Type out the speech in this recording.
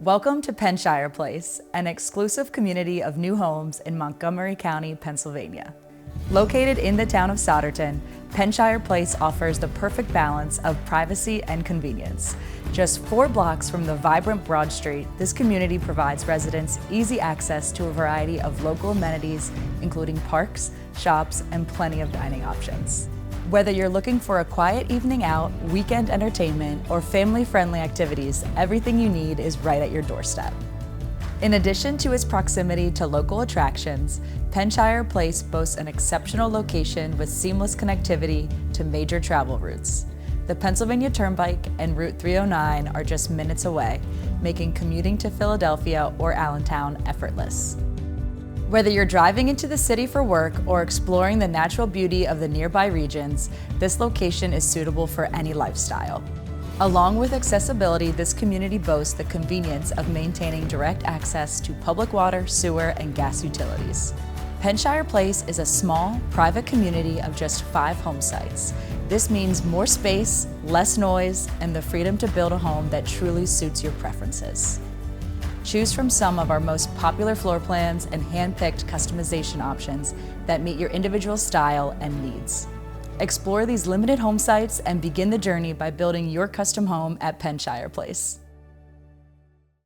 Welcome to Penshyre Place, an exclusive community of new homes in Montgomery County, Pennsylvania. Located in the town of Souderton, Penshyre Place offers the perfect balance of privacy and convenience. Just 4 blocks from the vibrant Broad Street, this community provides residents easy access to a variety of local amenities, including parks, shops, and plenty of dining options. Whether you're looking for a quiet evening out, weekend entertainment, or family-friendly activities, everything you need is right at your doorstep. In addition to its proximity to local attractions, Penshyre Place boasts an exceptional location with seamless connectivity to major travel routes. The Pennsylvania Turnpike and Route 309 are just minutes away, making commuting to Philadelphia or Allentown effortless. Whether you're driving into the city for work or exploring the natural beauty of the nearby regions, this location is suitable for any lifestyle. Along with accessibility, this community boasts the convenience of maintaining direct access to public water, sewer, and gas utilities. Penshyre Place is a small, private community of just 5 home sites. This means more space, less noise, and the freedom to build a home that truly suits your preferences. Choose from some of our most popular floor plans and hand-picked customization options that meet your individual style and needs. Explore these limited home sites and begin the journey by building your custom home at Penshyre Place.